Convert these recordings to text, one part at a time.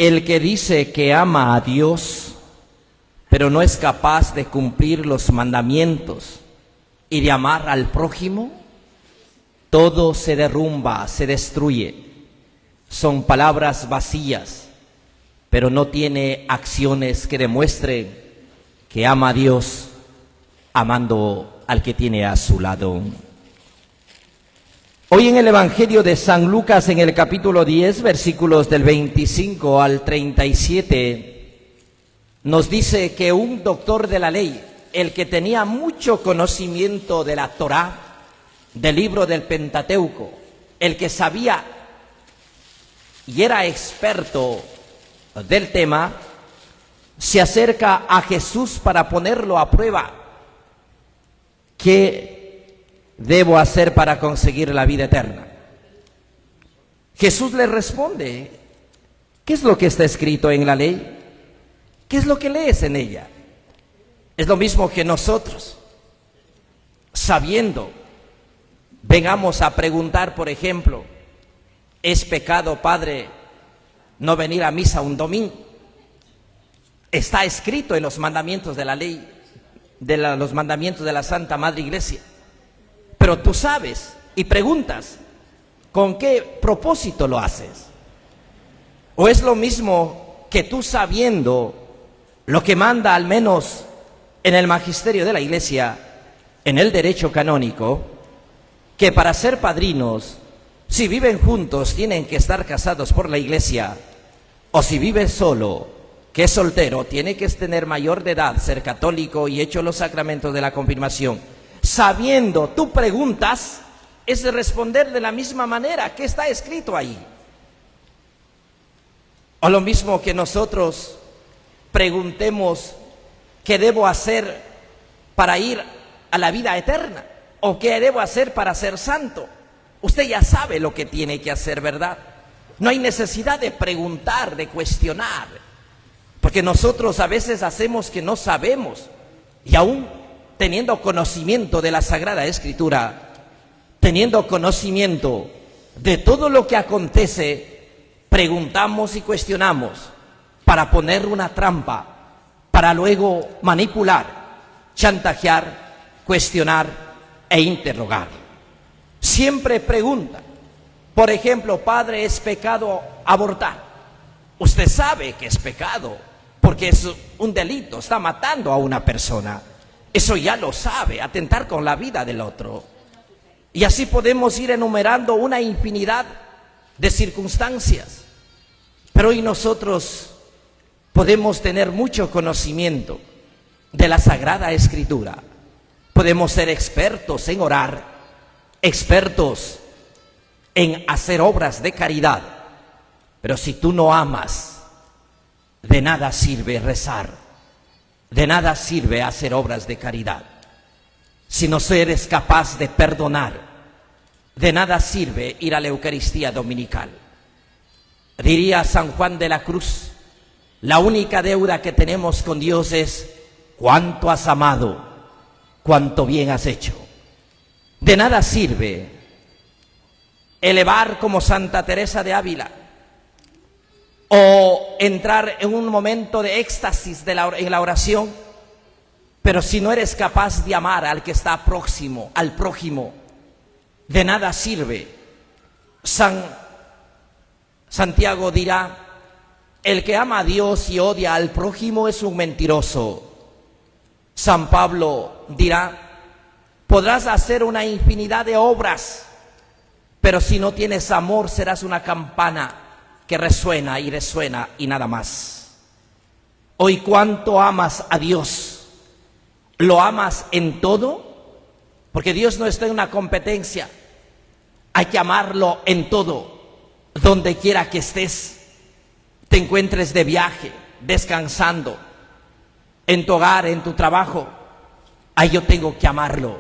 El que dice que ama a Dios, pero no es capaz de cumplir los mandamientos y de amar al prójimo, todo se derrumba, se destruye. Son palabras vacías, pero no tiene acciones que demuestren que ama a Dios amando al que tiene a su lado. Hoy en el Evangelio de San Lucas, en el capítulo 10, versículos del 25 al 37, nos dice que un doctor de la ley, el que tenía mucho conocimiento de la Torá, del libro del Pentateuco, el que sabía y era experto del tema, se acerca a Jesús para ponerlo a prueba. ¿Qué debo hacer para conseguir la vida eterna? Jesús le responde: ¿qué es lo que está escrito en la ley? ¿Qué es lo que lees en ella? Es lo mismo que nosotros, sabiendo, vengamos a preguntar, por ejemplo, ¿es pecado, Padre, no venir a misa un domingo? Está escrito en los mandamientos de la ley, los mandamientos de la Santa Madre Iglesia. Pero tú sabes y preguntas, ¿con qué propósito lo haces? ¿O es lo mismo que tú, sabiendo lo que manda, al menos en el magisterio de la Iglesia, en el derecho canónico, que para ser padrinos, si viven juntos, tienen que estar casados por la Iglesia, o si vive solo, que es soltero, tiene que tener mayor de edad, ser católico y hecho los sacramentos de la confirmación? Sabiendo, tú preguntas, es de responder de la misma manera que está escrito ahí. O lo mismo que nosotros preguntemos, ¿qué debo hacer para ir a la vida eterna? ¿O qué debo hacer para ser santo? Usted ya sabe lo que tiene que hacer, ¿verdad? No hay necesidad de preguntar, de cuestionar, porque nosotros a veces hacemos que no sabemos, y aún teniendo conocimiento de la Sagrada Escritura, teniendo conocimiento de todo lo que acontece, preguntamos y cuestionamos para poner una trampa, para luego manipular, chantajear, cuestionar e interrogar. Siempre pregunta. Por ejemplo, Padre, ¿es pecado abortar? Usted sabe que es pecado, porque es un delito, está matando a una persona. Eso ya lo sabe, atentar con la vida del otro. Y así podemos ir enumerando una infinidad de circunstancias. Pero hoy nosotros podemos tener mucho conocimiento de la Sagrada Escritura. Podemos ser expertos en orar, expertos en hacer obras de caridad. Pero si tú no amas, de nada sirve rezar, de nada sirve hacer obras de caridad. Si no eres capaz de perdonar, de nada sirve ir a la Eucaristía dominical. Diría San Juan de la Cruz, la única deuda que tenemos con Dios es cuánto has amado, cuánto bien has hecho. De nada sirve elevar como Santa Teresa de Ávila o entrar en un momento de éxtasis en la oración, pero si no eres capaz de amar al que está próximo, al prójimo, de nada sirve. Santiago dirá: el que ama a Dios y odia al prójimo es un mentiroso. San Pablo dirá: podrás hacer una infinidad de obras, pero si no tienes amor serás una campana que resuena y resuena y nada más. Hoy, ¿cuánto amas a Dios? ¿Lo amas en todo? Porque Dios no está en una competencia. Hay que amarlo en todo, donde quiera que estés, te encuentres de viaje, descansando, en tu hogar, en tu trabajo. Ahí yo tengo que amarlo.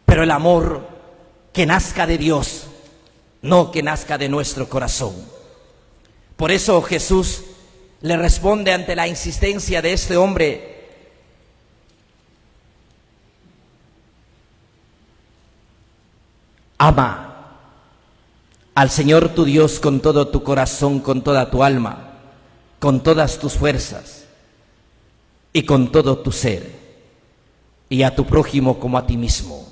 Pero el amor que nazca de Dios, no que nazca de nuestro corazón. Por eso Jesús le responde ante la insistencia de este hombre: ama al Señor tu Dios con todo tu corazón, con toda tu alma, con todas tus fuerzas y con todo tu ser, y a tu prójimo como a ti mismo.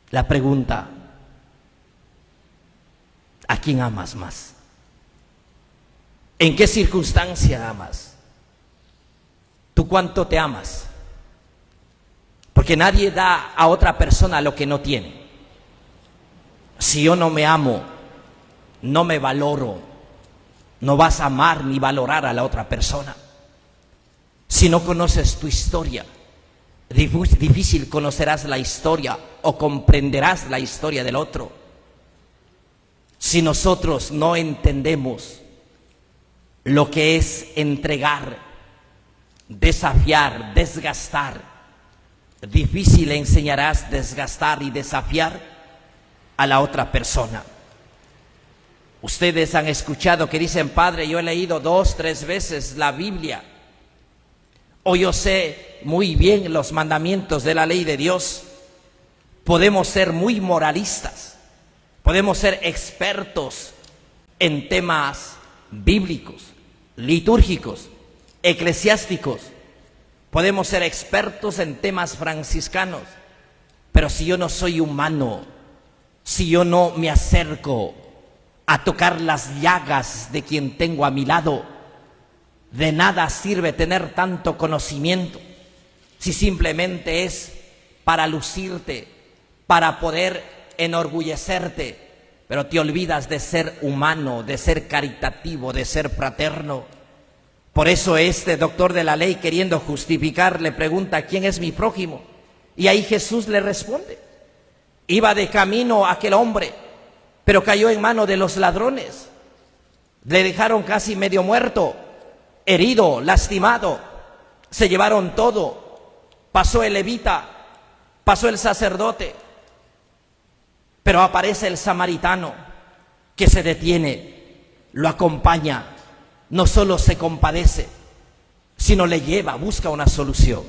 La pregunta: ¿a quién amas más? ¿En qué circunstancia amas? ¿Tú cuánto te amas? Porque nadie da a otra persona lo que no tiene. Si yo no me amo, no me valoro, no vas a amar ni valorar a la otra persona. Si no conoces tu historia, difícil conocerás la historia o comprenderás la historia del otro. Si nosotros no entendemos lo que es entregar, desafiar, desgastar, difícil enseñarás desgastar y desafiar a la otra persona. Ustedes han escuchado que dicen: padre, yo he leído 2, 3 veces la Biblia, o yo sé muy bien los mandamientos de la ley de Dios. Podemos ser muy moralistas, podemos ser expertos en temas bíblicos, litúrgicos, eclesiásticos, podemos ser expertos en temas franciscanos, pero si yo no soy humano, si yo no me acerco a tocar las llagas de quien tengo a mi lado, de nada sirve tener tanto conocimiento si simplemente es para lucirte, para poder enorgullecerte, pero te olvidas de ser humano, de ser caritativo, de ser fraterno. Por eso este doctor de la ley, queriendo justificar, le pregunta: ¿quién es mi prójimo? Y ahí Jesús le responde: iba de camino aquel hombre, pero cayó en mano de los ladrones. Le dejaron casi medio muerto, herido, lastimado. Se llevaron todo. Pasó el levita, pasó el sacerdote, pero aparece el samaritano, que se detiene, lo acompaña, no solo se compadece, sino le lleva, busca una solución.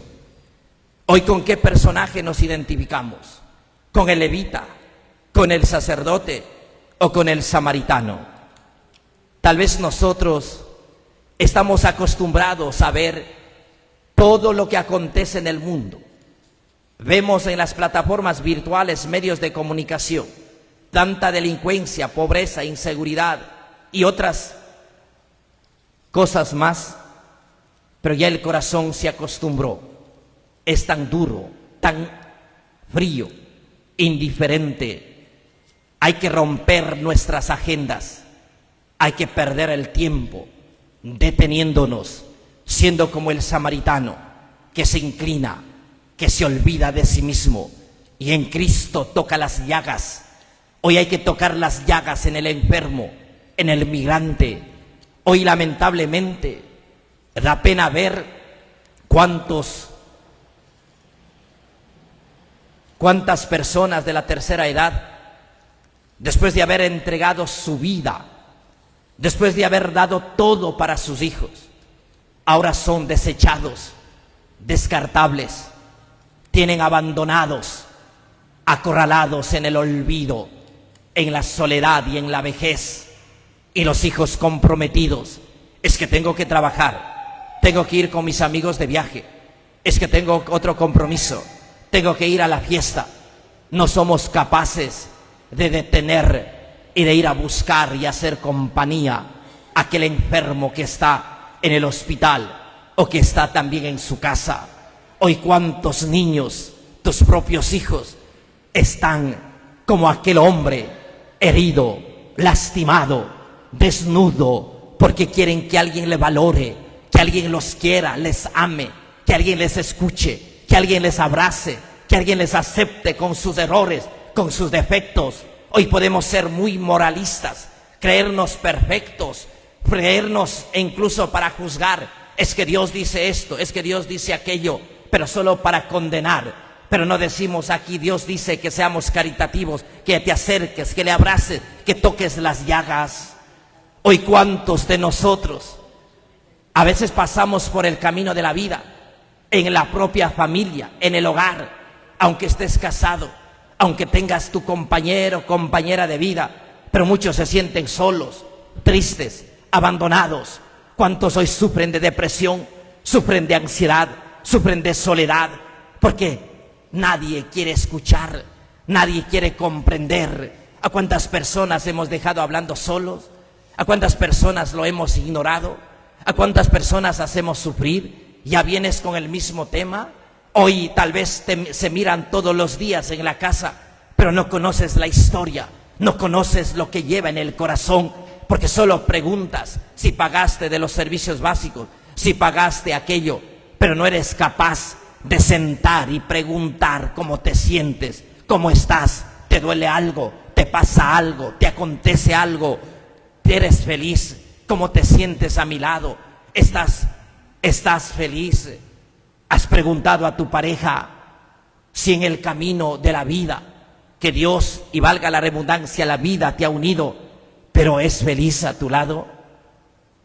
Hoy, ¿con qué personaje nos identificamos? ¿Con el levita, con el sacerdote o con el samaritano? Tal vez nosotros estamos acostumbrados a ver todo lo que acontece en el mundo. Vemos en las plataformas virtuales, medios de comunicación, tanta delincuencia, pobreza, inseguridad y otras cosas más, pero ya el corazón se acostumbró. Es tan duro, tan frío, indiferente. Hay que romper nuestras agendas, hay que perder el tiempo deteniéndonos, siendo como el samaritano, que se inclina, que se olvida de sí mismo y en Cristo toca las llagas. Hoy hay que tocar las llagas en el enfermo, en el migrante. Hoy lamentablemente da pena ver cuántas personas de la tercera edad, después de haber entregado su vida, después de haber dado todo para sus hijos, ahora son desechados, descartables, tienen abandonados, acorralados en el olvido, en la soledad y en la vejez, y los hijos comprometidos. Es que tengo que trabajar, tengo que ir con mis amigos de viaje, es que tengo otro compromiso, tengo que ir a la fiesta. No somos capaces de detener y de ir a buscar y hacer compañía a aquel enfermo que está en el hospital o que está también en su casa. Hoy, ¿cuántos niños, tus propios hijos, están como aquel hombre herido, lastimado, desnudo, porque quieren que alguien le valore, que alguien los quiera, les ame, que alguien les escuche, que alguien les abrace, que alguien les acepte con sus errores, con sus defectos? Hoy podemos ser muy moralistas, creernos perfectos, creernos incluso para juzgar. Es que Dios dice esto, es que Dios dice aquello, pero solo para condenar. Pero no decimos aquí: Dios dice que seamos caritativos, que te acerques, que le abraces, que toques las llagas. Hoy, ¿cuántos de nosotros a veces pasamos por el camino de la vida, en la propia familia, en el hogar, aunque estés casado, aunque tengas tu compañero o compañera de vida, pero muchos se sienten solos, tristes, abandonados? ¿Cuántos hoy sufren de depresión, sufren de ansiedad, sufren de soledad? Porque nadie quiere escuchar, nadie quiere comprender. ¿A cuántas personas hemos dejado hablando solos? ¿A cuántas personas lo hemos ignorado? ¿A cuántas personas hacemos sufrir? ¿Ya vienes con el mismo tema? Hoy tal vez se miran todos los días en la casa, pero no conoces la historia, no conoces lo que lleva en el corazón, porque solo preguntas si pagaste de los servicios básicos, si pagaste aquello, pero no eres capaz de sentar y preguntar cómo te sientes, cómo estás, te duele algo, te pasa algo, te acontece algo, eres feliz, cómo te sientes a mi lado, estás feliz. ¿Has preguntado a tu pareja si en el camino de la vida que Dios, y valga la redundancia, la vida te ha unido, pero es feliz a tu lado?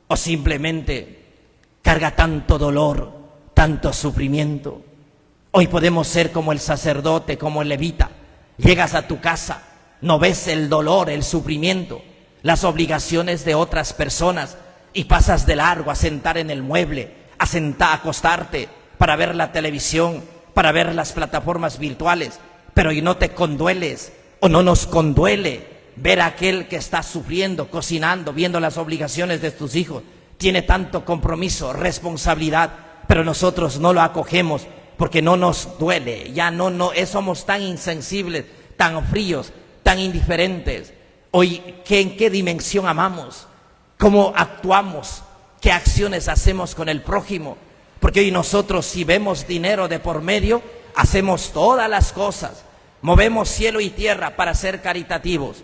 ¿O simplemente carga tanto dolor, tanto sufrimiento? Hoy podemos ser como el sacerdote, como el levita. Llegas a tu casa, no ves el dolor, el sufrimiento, las obligaciones de otras personas y pasas de largo a sentar en el mueble, a acostarte para ver la televisión, para ver las plataformas virtuales, pero y no te condueles o no nos conduele ver a aquel que está sufriendo, cocinando, viendo las obligaciones de tus hijos, tiene tanto compromiso, responsabilidad, pero nosotros no lo acogemos porque no nos duele, ya no somos tan insensibles, tan fríos, tan indiferentes. Hoy, ¿en qué dimensión amamos? ¿Cómo actuamos? ¿Qué acciones hacemos con el prójimo? Porque hoy nosotros, si vemos dinero de por medio, hacemos todas las cosas, movemos cielo y tierra para ser caritativos.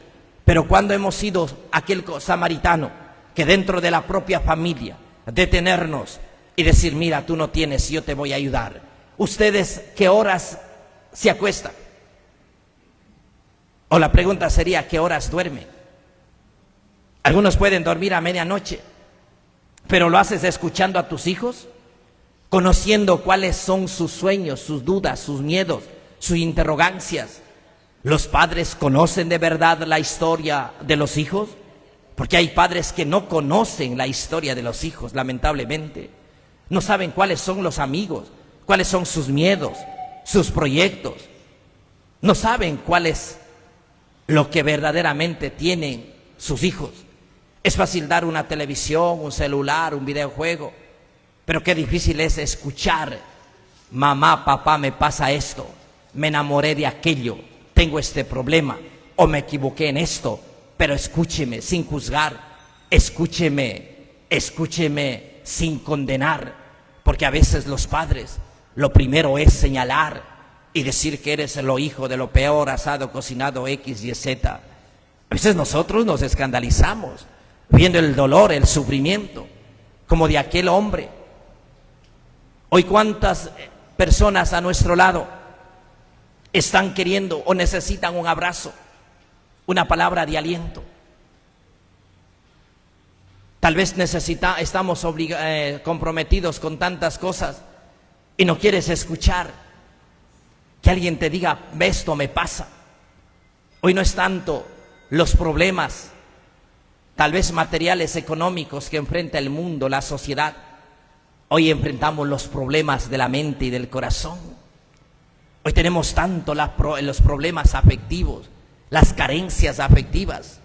Pero cuando hemos sido aquel samaritano que dentro de la propia familia, detenernos y decir, mira, tú no tienes, yo te voy a ayudar. ¿Ustedes qué horas se acuestan? O la pregunta sería, ¿qué horas duermen? Algunos pueden dormir a medianoche, pero ¿lo haces escuchando a tus hijos? Conociendo cuáles son sus sueños, sus dudas, sus miedos, sus interrogancias. ¿Los padres conocen de verdad la historia de los hijos? Porque hay padres que no conocen la historia de los hijos, lamentablemente. No saben cuáles son los amigos, cuáles son sus miedos, sus proyectos. No saben cuál es lo que verdaderamente tienen sus hijos. Es fácil dar una televisión, un celular, un videojuego, pero qué difícil es escuchar, mamá, papá, me pasa esto, me enamoré de aquello, tengo este problema, o me equivoqué en esto, pero escúcheme sin juzgar, escúcheme sin condenar, porque a veces los padres, lo primero es señalar y decir que eres el hijo de lo peor, asado, cocinado, X y Z. A veces nosotros nos escandalizamos, viendo el dolor, el sufrimiento, como de aquel hombre. Hoy cuántas personas a nuestro lado están queriendo o necesitan un abrazo, una palabra de aliento. Tal vez estamos comprometidos con tantas cosas y no quieres escuchar que alguien te diga, esto me pasa. Hoy no es tanto los problemas, tal vez materiales, económicos que enfrenta el mundo, la sociedad. Hoy enfrentamos los problemas de la mente y del corazón. Hoy tenemos tanto los problemas afectivos, las carencias afectivas.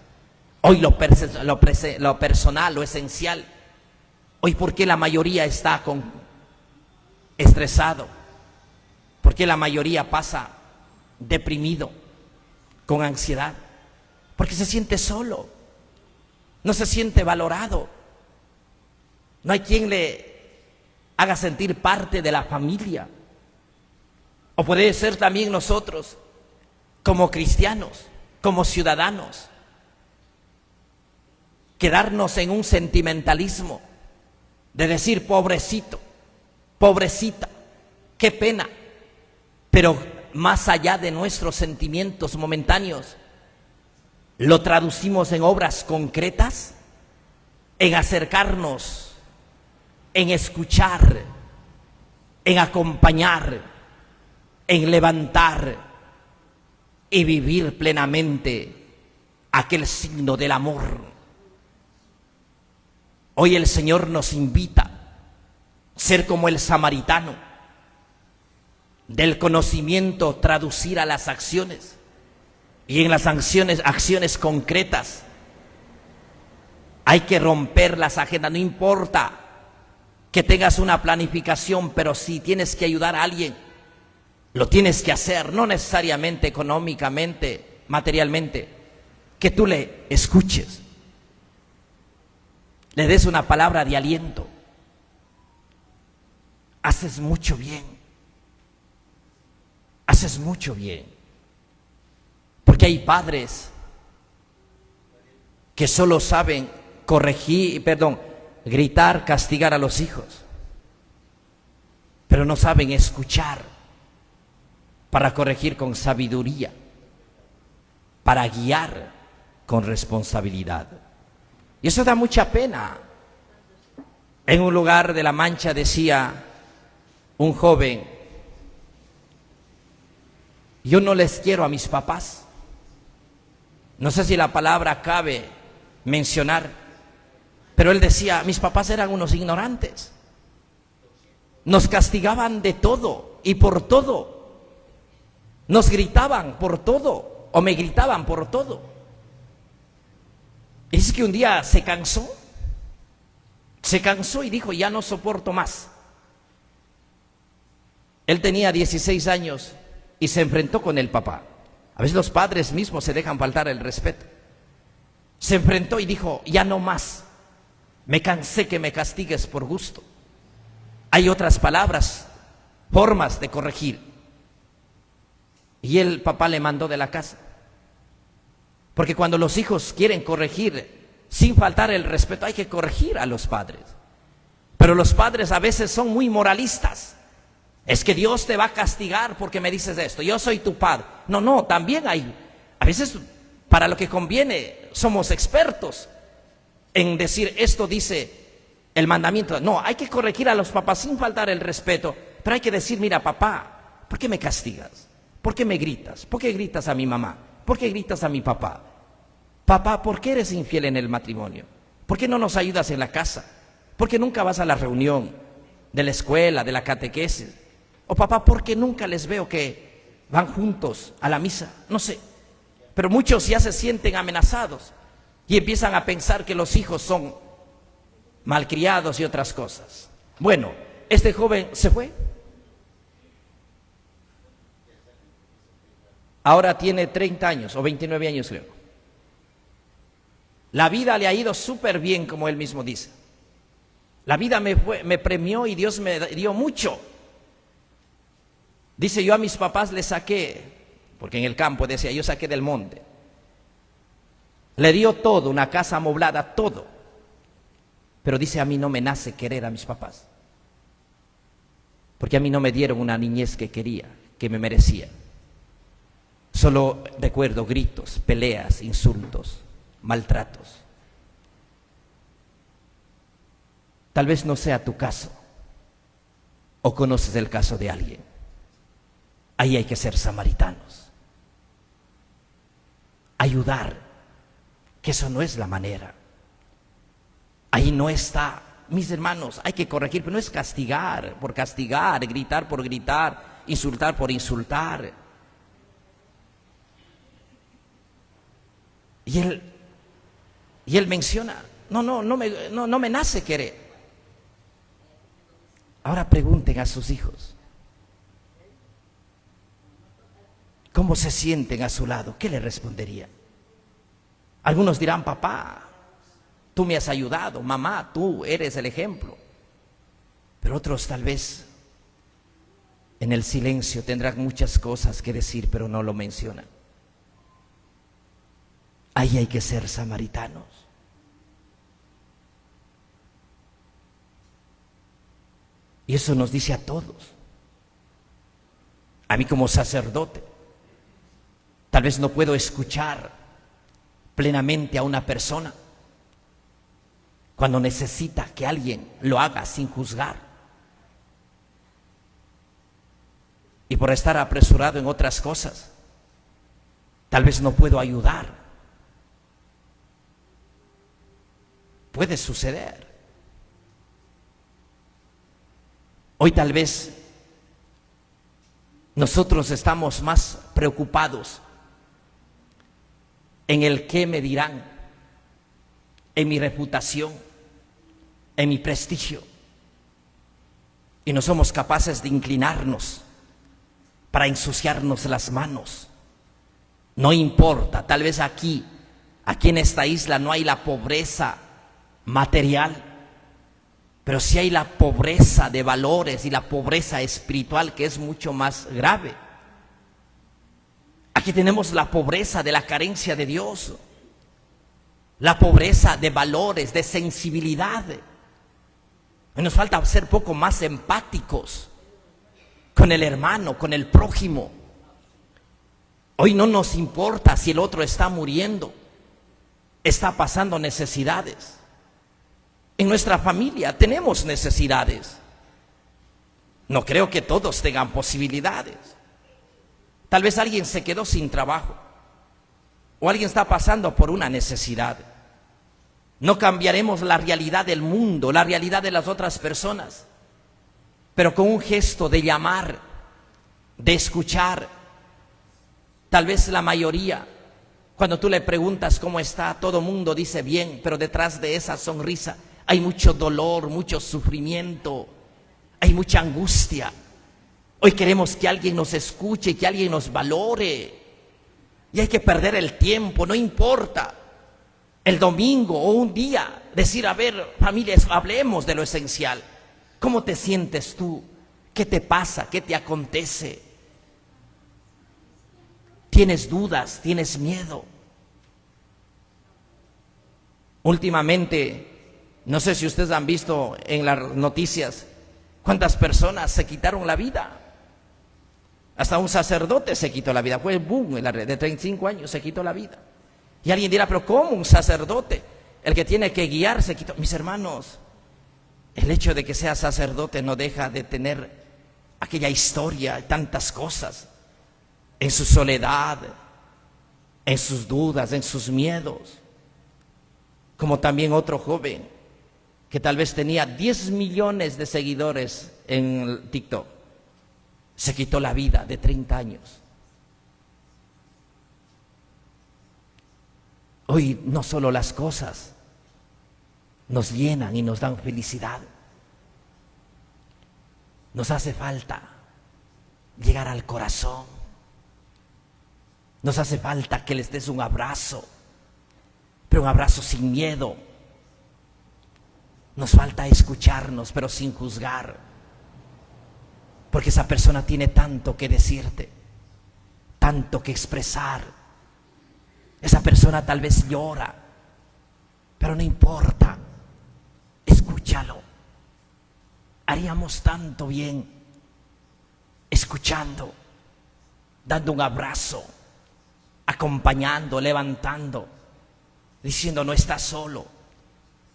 Hoy lo personal, lo esencial. Hoy, ¿por qué la mayoría está estresado? ¿Por qué la mayoría pasa deprimido, con ansiedad? Porque se siente solo, no se siente valorado. No hay quien le haga sentir parte de la familia. O puede ser también nosotros, como cristianos, como ciudadanos, quedarnos en un sentimentalismo de decir, pobrecito, pobrecita, qué pena. Pero más allá de nuestros sentimientos momentáneos, lo traducimos en obras concretas, en acercarnos, en escuchar, en acompañar, en levantar y vivir plenamente aquel signo del amor. Hoy el Señor nos invita a ser como el samaritano, del conocimiento traducir a las acciones, y en las acciones concretas. Hay que romper las agendas, no importa que tengas una planificación, pero si tienes que ayudar a alguien, lo tienes que hacer, no necesariamente económicamente, materialmente, que tú le escuches, le des una palabra de aliento. Haces mucho bien, haces mucho bien, porque hay padres que solo saben gritar, castigar a los hijos, pero no saben escuchar para corregir con sabiduría, para guiar con responsabilidad. Y eso da mucha pena. En un lugar de La Mancha decía un joven: yo no les quiero a mis papás. No sé si la palabra cabe mencionar, pero él decía: mis papás eran unos ignorantes, nos castigaban de todo y por todo, nos gritaban por todo o me gritaban por todo. Y es que un día se cansó y dijo: ya no soporto más. Él tenía 16 años y se enfrentó con el papá. A veces los padres mismos se dejan faltar el respeto. Se enfrentó y dijo: ya no más, me cansé que me castigues por gusto. Hay otras palabras, formas de corregir. Y el papá le mandó de la casa. Porque cuando los hijos quieren corregir sin faltar el respeto, hay que corregir a los padres. Pero los padres a veces son muy moralistas. Es que Dios te va a castigar porque me dices esto, yo soy tu padre. No, también hay, a veces para lo que conviene somos expertos en decir esto dice el mandamiento. No, hay que corregir a los papás sin faltar el respeto, pero hay que decir: mira, papá, ¿por qué me castigas? ¿Por qué me gritas? ¿Por qué gritas a mi mamá? ¿Por qué gritas a mi papá? Papá, ¿por qué eres infiel en el matrimonio? ¿Por qué no nos ayudas en la casa? ¿Por qué nunca vas a la reunión de la escuela, de la catequesis? O papá, ¿por qué nunca les veo que van juntos a la misa? No sé, pero muchos ya se sienten amenazados y empiezan a pensar que los hijos son malcriados y otras cosas. Bueno, este joven se fue. Ahora tiene 30 años o 29 años, creo. La vida le ha ido súper bien, como él mismo dice. La vida me premió y Dios me dio mucho. Dice: yo a mis papás les saqué, porque en el campo decía, yo saqué del monte. Le dio todo, una casa amoblada, todo. Pero dice: a mí no me nace querer a mis papás, porque a mí no me dieron una niñez que quería, que me merecía. Solo recuerdo gritos, peleas, insultos, maltratos. Tal vez no sea tu caso, o conoces el caso de alguien. Ahí hay que ser samaritanos, ayudar, que eso no es la manera. Ahí no está, mis hermanos, hay que corregir, pero no es castigar por castigar, gritar por gritar, insultar por insultar. Y él menciona: no me nace querer. Ahora pregunten a sus hijos cómo se sienten a su lado, ¿qué le responderían? Algunos dirán: papá, tú me has ayudado, mamá, tú eres el ejemplo. Pero otros tal vez en el silencio tendrán muchas cosas que decir, pero no lo mencionan. Ahí hay que ser samaritanos. Y eso nos dice a todos. A mí como sacerdote, tal vez no puedo escuchar plenamente a una persona cuando necesita que alguien lo haga sin juzgar. Y por estar apresurado en otras cosas, tal vez no puedo ayudar. Puede suceder. Hoy tal vez nosotros estamos más preocupados en el qué me dirán, en mi reputación, en mi prestigio, y no somos capaces de inclinarnos para ensuciarnos las manos. No importa, tal vez aquí en esta isla no hay la pobreza material, pero sí hay la pobreza de valores y la pobreza espiritual, que es mucho más grave. Aquí tenemos la pobreza de la carencia de Dios, la pobreza de valores, de sensibilidad. Nos falta ser poco más empáticos con el hermano, con el prójimo. Hoy no nos importa si el otro está muriendo, está pasando necesidades. En nuestra familia tenemos necesidades. No creo que todos tengan posibilidades. Tal vez alguien se quedó sin trabajo, o alguien está pasando por una necesidad. No cambiaremos la realidad del mundo, la realidad de las otras personas, pero con un gesto de llamar, de escuchar. Tal vez la mayoría, cuando tú le preguntas cómo está, todo mundo dice bien, pero detrás de esa sonrisa hay mucho dolor, mucho sufrimiento, hay mucha angustia. Hoy queremos que alguien nos escuche, que alguien nos valore, y hay que perder el tiempo, no importa. El domingo o un día decir, a ver, familias, hablemos de lo esencial. ¿Cómo te sientes tú? ¿Qué te pasa? ¿Qué te acontece? ¿Tienes dudas? ¿Tienes miedo? Últimamente, no sé si ustedes han visto en las noticias cuántas personas se quitaron la vida. Hasta un sacerdote se quitó la vida. Fue el boom en la red, de 35 años se quitó la vida. Y alguien dirá, pero ¿cómo un sacerdote? El que tiene que guiar se quitó. Mis hermanos, el hecho de que sea sacerdote no deja de tener aquella historia, tantas cosas, en su soledad, en sus dudas, en sus miedos. Como también otro joven que tal vez tenía 10 millones de seguidores en TikTok, se quitó la vida de 30 años. Hoy no solo las cosas nos llenan y nos dan felicidad. Nos hace falta llegar al corazón. Nos hace falta que les des un abrazo, pero un abrazo sin miedo. Nos falta escucharnos, pero sin juzgar, porque esa persona tiene tanto que decirte, tanto que expresar. Esa persona tal vez llora, pero no importa, escúchalo. Haríamos tanto bien escuchando, dando un abrazo, acompañando, levantando, diciendo, no estás solo,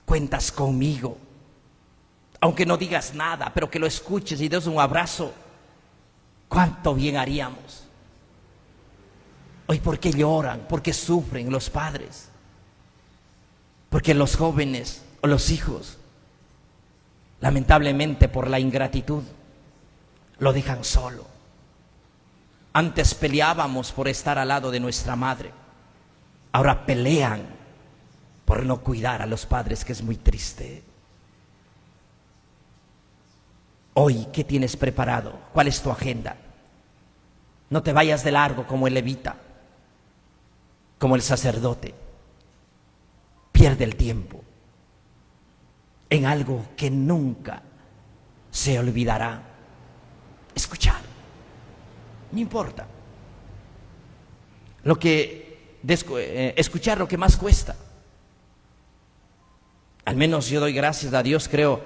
cuentas conmigo. Aunque no digas nada, pero que lo escuches y des un abrazo, cuánto bien haríamos. Hoy, ¿por qué lloran? ¿Por qué sufren los padres? Porque los jóvenes o los hijos, lamentablemente por la ingratitud, lo dejan solo. Antes peleábamos por estar al lado de nuestra madre, ahora pelean por no cuidar a los padres, que es muy triste. Hoy, ¿qué tienes preparado? ¿Cuál es tu agenda? No te vayas de largo como el levita, como el sacerdote. Pierde el tiempo en algo que nunca se olvidará. Escuchar, no importa. Escuchar lo que más cuesta. Al menos yo doy gracias a Dios, creo,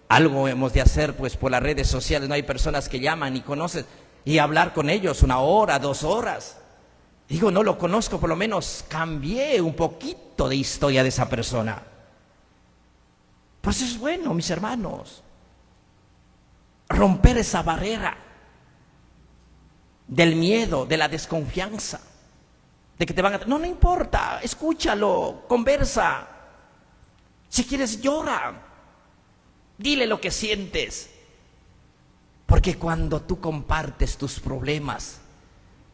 algo hemos de hacer pues por las redes sociales. No hay personas que llaman y conoces, y hablar con ellos 1 hora, 2 horas. Digo, no lo conozco, por lo menos cambié un poquito de historia de esa persona. Pues es bueno, mis hermanos, romper esa barrera del miedo, de la desconfianza, de que te van a... No importa, escúchalo, conversa. Si quieres, llora. Dile lo que sientes. Porque cuando tú compartes tus problemas,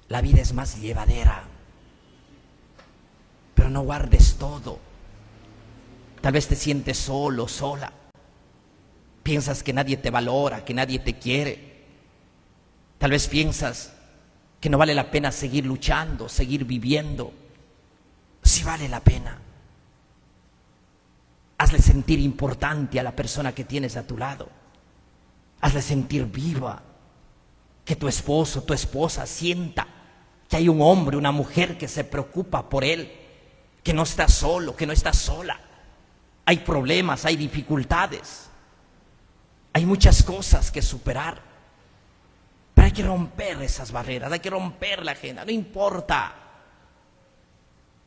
la vida es más llevadera. Pero no guardes todo. Tal vez te sientes solo, sola. Piensas que nadie te valora, que nadie te quiere. Tal vez piensas que no vale la pena seguir luchando, seguir viviendo. Sí vale la pena. Hazle sentir importante a la persona que tienes a tu lado. Hazle sentir viva. Que tu esposo, tu esposa sienta que hay un hombre, una mujer que se preocupa por él. Que no está solo, que no está sola. Hay problemas, hay dificultades. Hay muchas cosas que superar. Pero hay que romper esas barreras, hay que romper la agenda, no importa.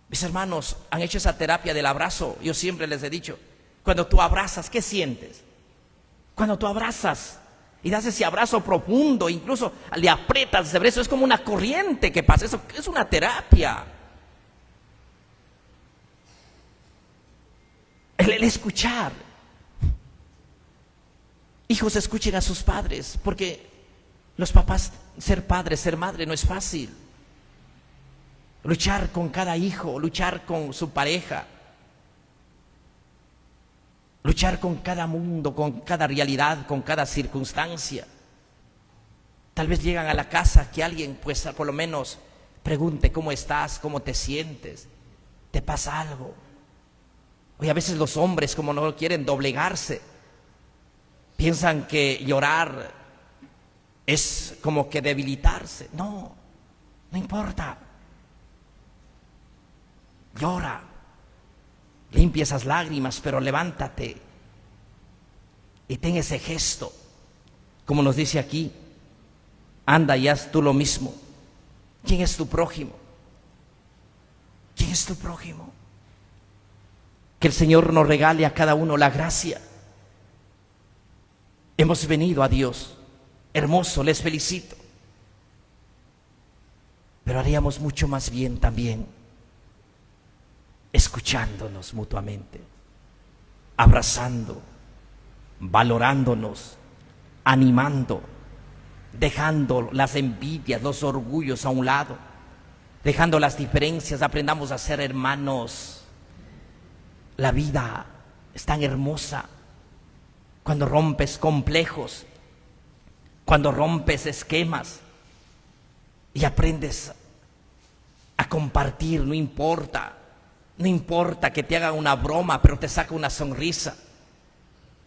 Mis hermanos han hecho esa terapia del abrazo. Yo siempre les he dicho, cuando tú abrazas, ¿qué sientes? Cuando tú abrazas y das ese abrazo profundo, incluso le aprietas ese brazo, es como una corriente que pasa, eso es una terapia. El escuchar. Hijos, escuchen a sus padres, porque los papás, ser padre, ser madre no es fácil. Luchar con cada hijo, luchar con su pareja, luchar con cada mundo, con cada realidad, con cada circunstancia. Tal vez llegan a la casa que alguien, pues por lo menos pregunte cómo estás, cómo te sientes, ¿te pasa algo? Hoy a veces los hombres, como no quieren doblegarse, piensan que llorar es como que debilitarse. No, no importa. Llora, limpia esas lágrimas, pero levántate y ten ese gesto, como nos dice aquí, anda y haz tú lo mismo. ¿Quién es tu prójimo? ¿Quién es tu prójimo? Que el Señor nos regale a cada uno la gracia. Hemos venido a Dios, hermoso, les felicito, pero haríamos mucho más bien también escuchándonos mutuamente, abrazando, valorándonos, animando, dejando las envidias, los orgullos a un lado, dejando las diferencias, aprendamos a ser hermanos. La vida es tan hermosa cuando rompes complejos, cuando rompes esquemas y aprendes a compartir. No importa que te haga una broma, pero te saca una sonrisa.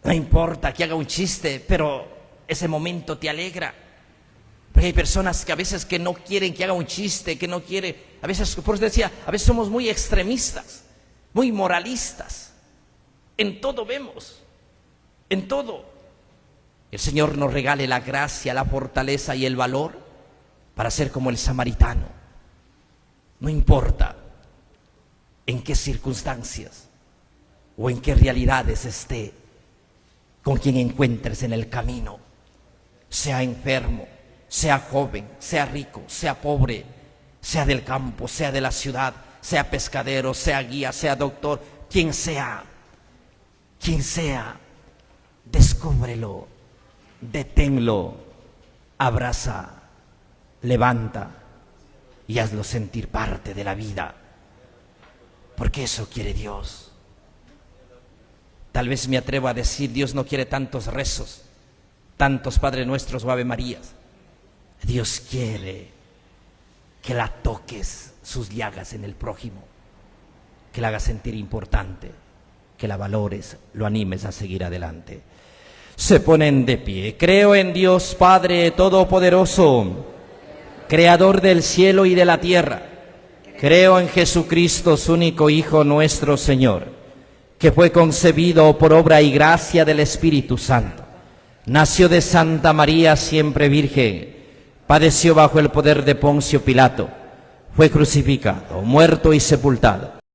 No importa que haga un chiste, pero ese momento te alegra. Porque hay personas que a veces que no quieren que haga un chiste, que no quiere, a veces, por eso decía, a veces somos muy extremistas, muy moralistas. En todo vemos, en todo. El Señor nos regale la gracia, la fortaleza y el valor para ser como el samaritano. No importa en qué circunstancias o en qué realidades esté, con quien encuentres en el camino, sea enfermo, sea joven, sea rico, sea pobre, sea del campo, sea de la ciudad, sea pescadero, sea guía, sea doctor, quien sea, descúbrelo, deténlo, abraza, levanta y hazlo sentir parte de la vida, porque eso quiere Dios. Tal vez me atrevo a decir, Dios no quiere tantos rezos, tantos Padre Nuestros o Ave Marías. Dios quiere que la toques sus llagas en el prójimo, que la hagas sentir importante, que la valores, lo animes a seguir adelante. Se ponen de pie. Creo en Dios Padre Todopoderoso, Creador del cielo y de la tierra. Creo en Jesucristo, su único Hijo, nuestro Señor, que fue concebido por obra y gracia del Espíritu Santo. Nació de Santa María, siempre virgen. Padeció bajo el poder de Poncio Pilato. Fue crucificado, muerto y sepultado.